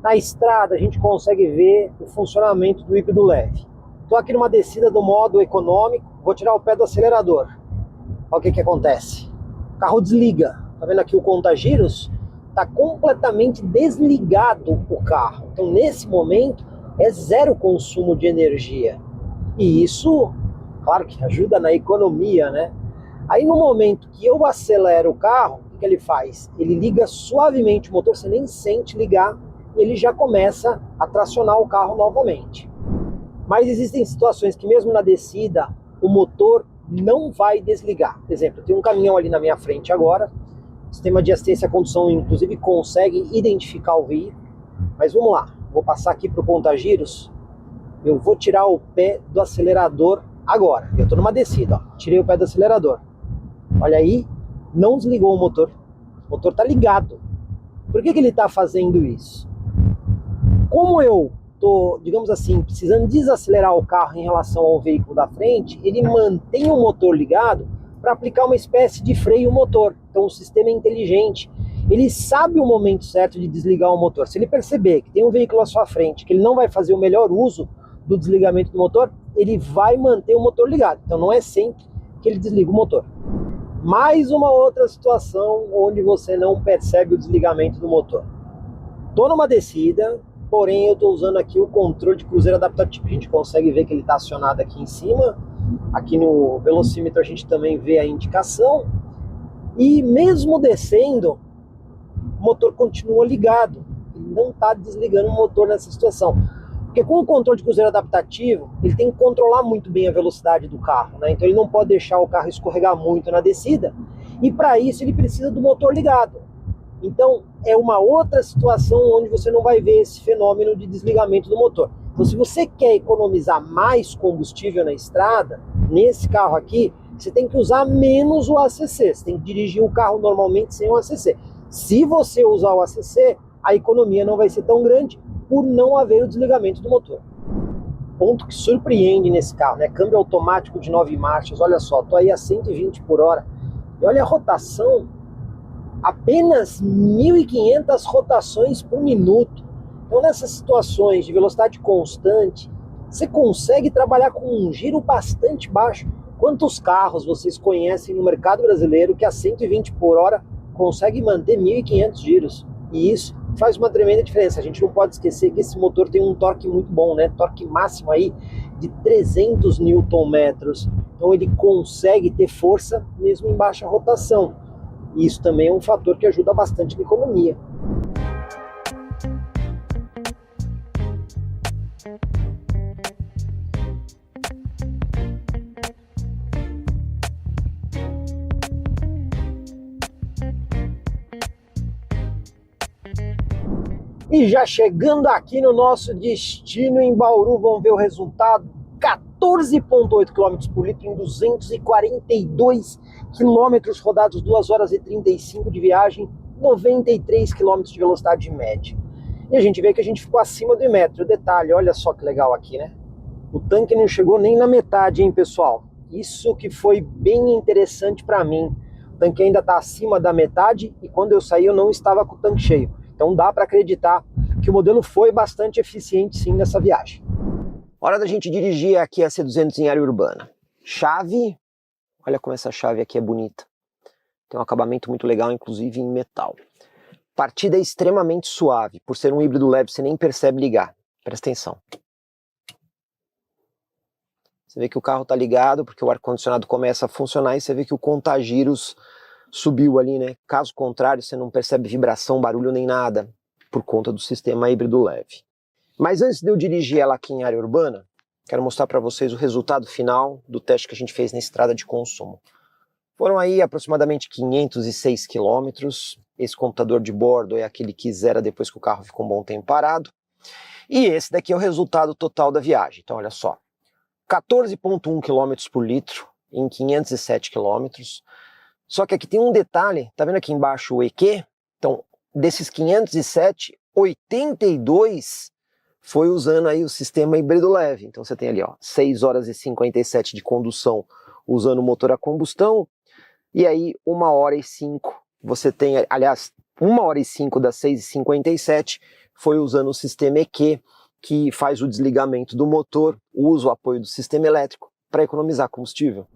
Na estrada a gente consegue ver o funcionamento do híbrido leve. Estou aqui numa descida do modo econômico, vou tirar o pé do acelerador. Olha o que acontece. O carro desliga. Tá vendo aqui o conta-giros? Está completamente desligado o carro. Então nesse momento é zero consumo de energia. E isso, claro que ajuda na economia, né? Aí no momento que eu acelero o carro, o que ele faz? Ele liga suavemente o motor, você nem sente ligar, e ele já começa a tracionar o carro novamente. Mas existem situações que mesmo na descida, o motor não vai desligar. Por exemplo, tem um caminhão ali na minha frente agora, o sistema de assistência à condução inclusive consegue identificar o veículo, mas vamos lá, vou passar aqui para o conta-giros, eu vou tirar o pé do acelerador agora. Eu estou numa descida, ó. Tirei o pé do acelerador. Olha aí, não desligou o motor está ligado. Por que ele está fazendo isso? Como eu estou, digamos assim, precisando desacelerar o carro em relação ao veículo da frente, ele mantém o motor ligado para aplicar uma espécie de freio motor. Então o sistema é inteligente, ele sabe o momento certo de desligar o motor. Se ele perceber que tem um veículo à sua frente, que ele não vai fazer o melhor uso do desligamento do motor, ele vai manter o motor ligado. Então não é sempre que ele desliga o motor. Mais uma outra situação onde você não percebe o desligamento do motor. Estou numa descida, porém eu estou usando aqui o controle de cruzeiro adaptativo. A gente consegue ver que ele está acionado aqui em cima. Aqui no velocímetro a gente também vê a indicação. E mesmo descendo, o motor continua ligado. Ele não está desligando o motor nessa situação. Porque com o controle de cruzeiro adaptativo, ele tem que controlar muito bem a velocidade do carro, né? Então ele não pode deixar o carro escorregar muito na descida. E para isso ele precisa do motor ligado. Então é uma outra situação onde você não vai ver esse fenômeno de desligamento do motor. Então se você quer economizar mais combustível na estrada, nesse carro aqui, você tem que usar menos o ACC. Você tem que dirigir o carro normalmente sem o ACC. Se você usar o ACC, a economia não vai ser tão grande por não haver o desligamento do motor. Ponto que surpreende nesse carro, né? Câmbio automático de 9 marchas, olha só, tô aí a 120 por hora. E olha a rotação, apenas 1.500 rotações por minuto. Então nessas situações de velocidade constante, você consegue trabalhar com um giro bastante baixo. Quantos carros vocês conhecem no mercado brasileiro que a 120 por hora consegue manter 1.500 giros? E isso faz uma tremenda diferença. A gente não pode esquecer que esse motor tem um torque muito bom, né? Torque máximo aí de 300 Nm. Então ele consegue ter força mesmo em baixa rotação. E isso também é um fator que ajuda bastante na economia. E já chegando aqui no nosso destino em Bauru, vamos ver o resultado. 14,8 km por litro em 242 km rodados, 2 horas e 35 de viagem, 93 km de velocidade média. E a gente vê que a gente ficou acima do metro. Detalhe, olha só que legal aqui, né? O tanque não chegou nem na metade, hein, pessoal? Isso que foi bem interessante para mim. O tanque ainda está acima da metade e quando eu saí eu não estava com o tanque cheio. Então dá para acreditar que o modelo foi bastante eficiente sim nessa viagem. Hora da gente dirigir aqui a C200 em área urbana. Chave, olha como essa chave aqui é bonita. Tem um acabamento muito legal, inclusive em metal. Partida é extremamente suave. Por ser um híbrido leve, você nem percebe ligar. Presta atenção. Você vê que o carro está ligado porque o ar-condicionado começa a funcionar e você vê que o conta-giros subiu ali, né? Caso contrário, você não percebe vibração, barulho nem nada, por conta do sistema híbrido leve. Mas antes de eu dirigir ela aqui em área urbana, quero mostrar para vocês o resultado final do teste que a gente fez na estrada de consumo. Foram aí aproximadamente 506 quilômetros. Esse computador de bordo é aquele que zera depois que o carro ficou um bom tempo parado. E esse daqui é o resultado total da viagem. Então olha só, 14,1 km por litro em 507 quilômetros. Só que aqui tem um detalhe, tá vendo aqui embaixo o EQ? Então, desses 507, 82 foi usando aí o sistema híbrido leve. Então você tem ali, ó, 6 horas e 57 de condução usando o motor a combustão, e aí 1 hora e 5 você tem, aliás, 1 hora e 5 das 6h57 foi usando o sistema EQ, que faz o desligamento do motor, usa o apoio do sistema elétrico para economizar combustível.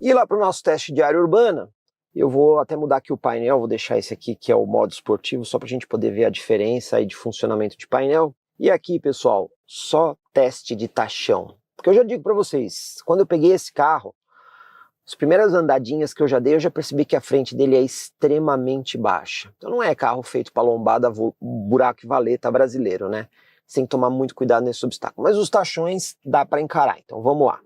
E lá para o nosso teste de área urbana, eu vou até mudar aqui o painel, vou deixar esse aqui que é o modo esportivo, só para a gente poder ver a diferença aí de funcionamento de painel. E aqui, pessoal, só teste de tachão. Porque eu já digo para vocês, quando eu peguei esse carro, as primeiras andadinhas que eu já dei, eu já percebi que a frente dele é extremamente baixa. Então não é carro feito para lombada, buraco e valeta brasileiro, né? Você tem que tomar muito cuidado nesse obstáculo. Mas os tachões dá para encarar, então vamos lá.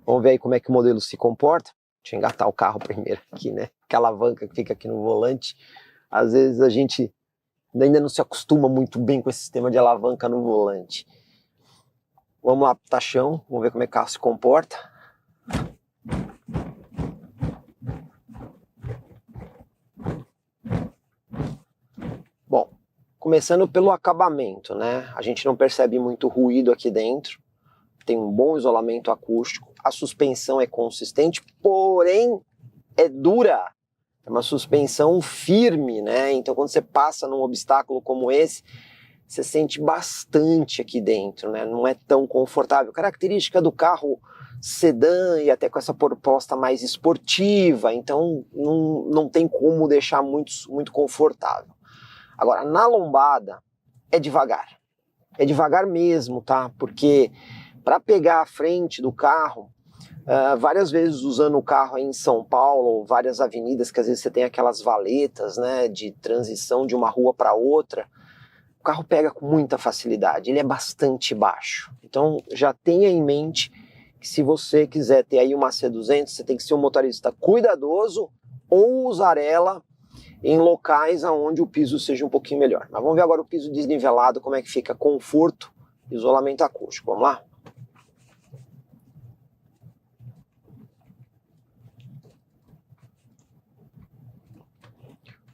Vamos ver aí como é que o modelo se comporta. Deixa eu engatar o carro primeiro aqui, né? Que a alavanca que fica aqui no volante. Às vezes a gente ainda não se acostuma muito bem com esse sistema de alavanca no volante. Vamos lá pro tachão, vamos ver como é que o carro se comporta. Bom, começando pelo acabamento, né? A gente não percebe muito ruído aqui dentro. Tem um bom isolamento acústico. A suspensão é consistente, porém é dura. É uma suspensão firme, né? Então quando você passa num obstáculo como esse, você sente bastante aqui dentro, né? Não é tão confortável. Característica do carro sedã e até com essa proposta mais esportiva, então não tem como deixar muito confortável. Agora, na lombada, é devagar mesmo, tá? Porque para pegar a frente do carro, várias vezes usando o carro aí em São Paulo, várias avenidas que às vezes você tem aquelas valetas, né, de transição de uma rua para outra, o carro pega com muita facilidade, ele é bastante baixo. Então já tenha em mente que se você quiser ter aí uma C200, você tem que ser um motorista cuidadoso ou usar ela em locais onde o piso seja um pouquinho melhor. Mas vamos ver agora o piso desnivelado, como é que fica conforto e isolamento acústico. Vamos lá?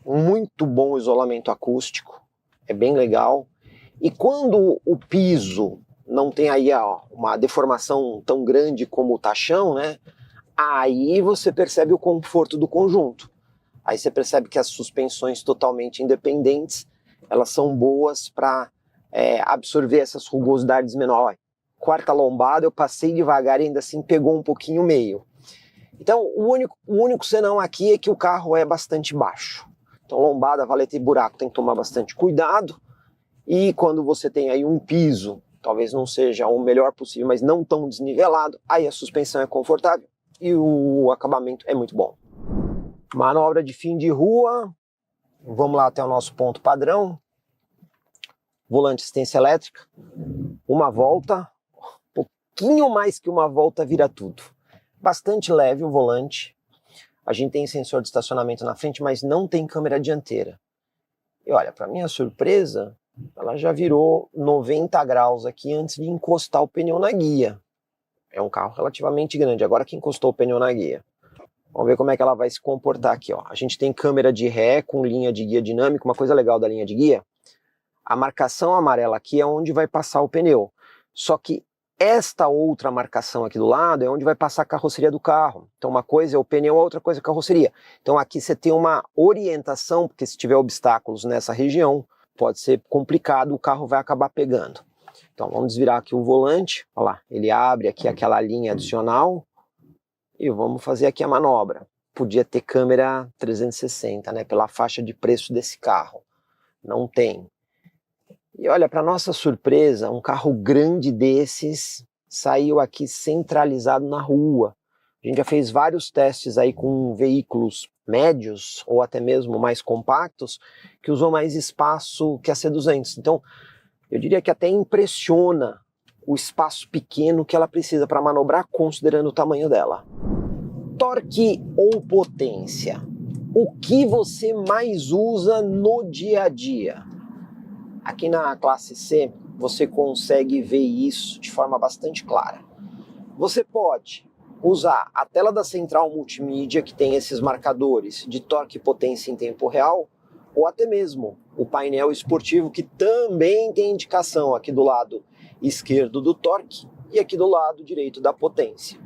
Muito bom isolamento acústico, é bem legal. E quando o piso não tem aí uma deformação tão grande como o tachão, né? Aí você percebe o conforto do conjunto. Aí você percebe que as suspensões totalmente independentes, elas são boas para absorver essas rugosidades menores. Quarta lombada eu passei devagar e ainda assim pegou um pouquinho o meio. Então o único senão aqui é que o carro é bastante baixo. Então lombada, valeta e buraco tem que tomar bastante cuidado. E quando você tem aí um piso, talvez não seja o melhor possível, mas não tão desnivelado, aí a suspensão é confortável e o acabamento é muito bom. Manobra de fim de rua, vamos lá até o nosso ponto padrão. Volante assistência elétrica, uma volta, um pouquinho mais que uma volta vira tudo. Bastante leve o volante. A gente tem sensor de estacionamento na frente, mas não tem câmera dianteira. E olha, para minha surpresa, ela já virou 90 graus aqui antes de encostar o pneu na guia. É um carro relativamente grande, agora que encostou o pneu na guia. Vamos ver como é que ela vai se comportar aqui, ó. A gente tem câmera de ré com linha de guia dinâmica. Uma coisa legal da linha de guia, a marcação amarela aqui é onde vai passar o pneu. Só que esta outra marcação aqui do lado é onde vai passar a carroceria do carro. Então uma coisa é o pneu, a outra coisa é a carroceria. Então aqui você tem uma orientação, porque se tiver obstáculos nessa região, pode ser complicado, o carro vai acabar pegando. Então vamos desvirar aqui o volante, olha lá, ele abre aqui aquela linha adicional e vamos fazer aqui a manobra. Podia ter câmera 360, né, pela faixa de preço desse carro. Não tem. E olha, para nossa surpresa, um carro grande desses saiu aqui centralizado na rua. A gente já fez vários testes aí com veículos médios ou até mesmo mais compactos que usam mais espaço que a C200. Então, eu diria que até impressiona o espaço pequeno que ela precisa para manobrar, considerando o tamanho dela. Torque ou potência? O que você mais usa no dia a dia? Aqui na classe C, você consegue ver isso de forma bastante clara. Você pode usar a tela da central multimídia, que tem esses marcadores de torque e potência em tempo real, ou até mesmo o painel esportivo, que também tem indicação aqui do lado esquerdo do torque e aqui do lado direito da potência.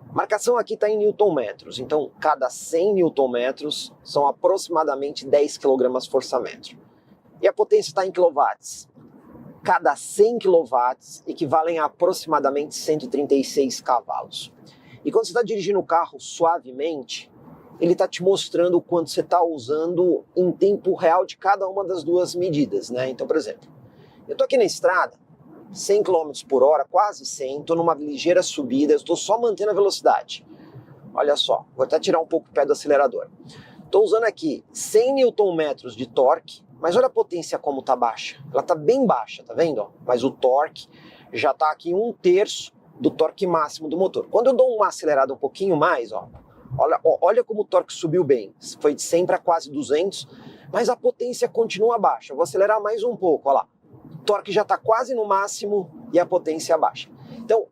A marcação aqui está em newton-metros, então cada 100 newton-metros são aproximadamente 10 kgfm. E a potência está em quilowatts. Cada 100 kW equivalem a aproximadamente 136 cavalos. E quando você está dirigindo o carro suavemente, ele está te mostrando o quanto você está usando em tempo real de cada uma das duas medidas, né? Então, por exemplo, eu estou aqui na estrada, 100 km por hora, quase 100, estou numa ligeira subida, estou só mantendo a velocidade. Olha só, vou até tirar um pouco o pé do acelerador. Estou usando aqui 100 Nm de torque, mas olha a potência como está baixa. Ela está bem baixa, tá vendo? Mas o torque já está aqui 1/3 do torque máximo do motor. Quando eu dou uma acelerada um pouquinho mais, olha como o torque subiu bem. Foi de 100 para quase 200, mas a potência continua baixa. Eu vou acelerar mais um pouco, olha lá. O torque já está quase no máximo e a potência baixa. Então,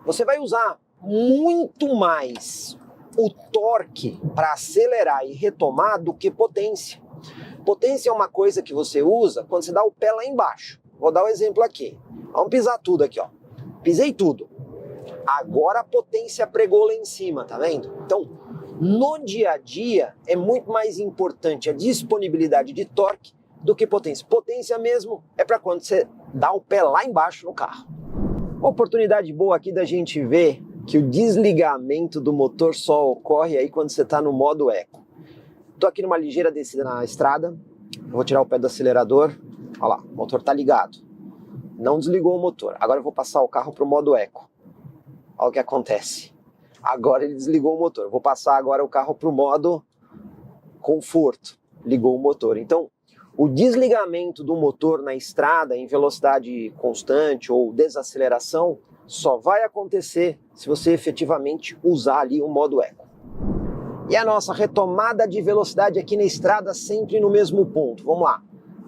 você vai usar muito mais o torque para acelerar e retomar do que potência. Potência é uma coisa que você usa quando você dá o pé lá embaixo. Vou dar um exemplo aqui. Vamos pisar tudo aqui, ó. Pisei tudo. Agora a potência pregou lá em cima, tá vendo? Então, no dia a dia, é muito mais importante a disponibilidade de torque do que potência. Potência mesmo é para quando você dá o pé lá embaixo no carro. Uma oportunidade boa aqui da gente ver que o desligamento do motor só ocorre aí quando você está no modo eco. Estou aqui numa ligeira descida na estrada, vou tirar o pé do acelerador, olha lá, o motor está ligado. Não desligou o motor, agora eu vou passar o carro para o modo eco. Olha o que acontece. Agora ele desligou o motor. Vou passar agora o carro para o modo conforto. Ligou o motor. Então, o desligamento do motor na estrada em velocidade constante ou desaceleração só vai acontecer se você efetivamente usar ali o modo eco. E a nossa retomada de velocidade aqui na estrada sempre no mesmo ponto. Vamos lá.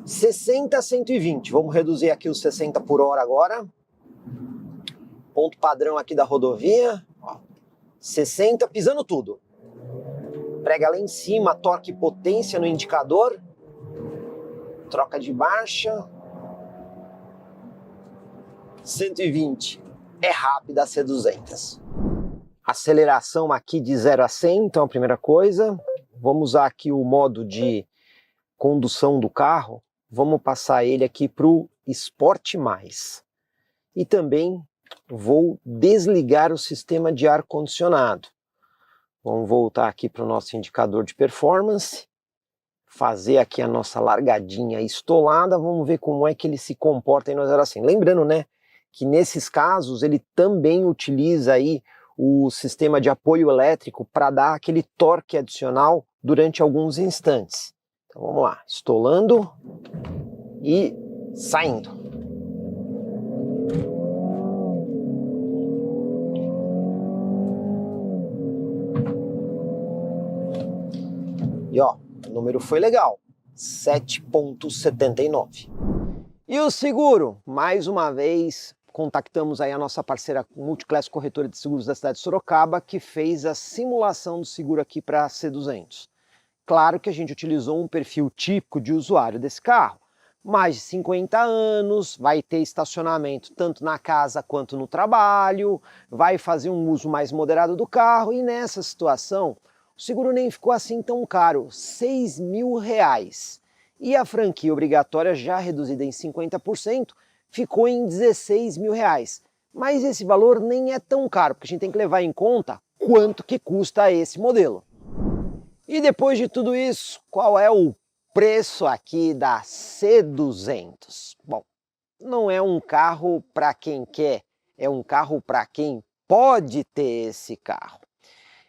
60 a 120. Vamos reduzir aqui os 60 por hora agora. Ponto padrão aqui da rodovia. Ó, 60, pisando tudo. Prega lá em cima, torque e potência no indicador. Troca de marcha. 120. É rápida a C200. Aceleração aqui de 0 a 100, então a primeira coisa. Vamos usar aqui o modo de condução do carro. Vamos passar ele aqui para o Sport+. E também vou desligar o sistema de ar-condicionado. Vamos voltar aqui para o nosso indicador de performance. Fazer aqui a nossa largadinha estolada. Vamos ver como é que ele se comporta aí no 0 a 100. Lembrando, né, que nesses casos ele também utiliza aí o sistema de apoio elétrico para dar aquele torque adicional durante alguns instantes. Então vamos lá, estolando e saindo. E ó, o número foi legal, 7,79. E o seguro, mais uma vez, contactamos aí a nossa parceira Multiclass Corretora de Seguros da cidade de Sorocaba, que fez a simulação do seguro aqui para a C200. Claro que a gente utilizou um perfil típico de usuário desse carro. Mais de 50 anos, vai ter estacionamento tanto na casa quanto no trabalho, vai fazer um uso mais moderado do carro e nessa situação o seguro nem ficou assim tão caro, R$ 6.000. E a franquia obrigatória já reduzida em 50% ficou em R$ 16.000. Mas esse valor nem é tão caro, porque a gente tem que levar em conta quanto que custa esse modelo. E depois de tudo isso, qual é o preço aqui da C200? Bom, não é um carro para quem quer, é um carro para quem pode ter esse carro.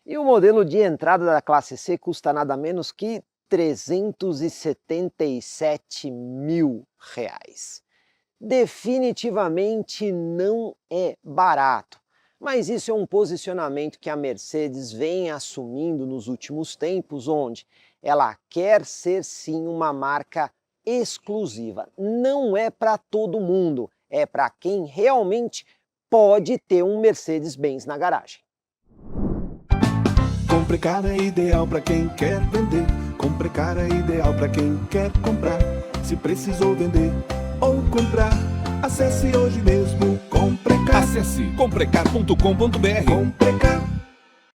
E o modelo de entrada da classe C custa nada menos que R$ 377.000. Definitivamente não é barato, mas isso é um posicionamento que a Mercedes vem assumindo nos últimos tempos, onde ela quer ser sim uma marca exclusiva. Não é para todo mundo, é para quem realmente pode ter um Mercedes-Benz na garagem. Comprecar é ideal para quem quer vender. Comprecar é ideal para quem quer comprar. Se precisou vender ou comprar, acesse hoje mesmo Comprecar. Acesse comprecar.com.br. Comprecar.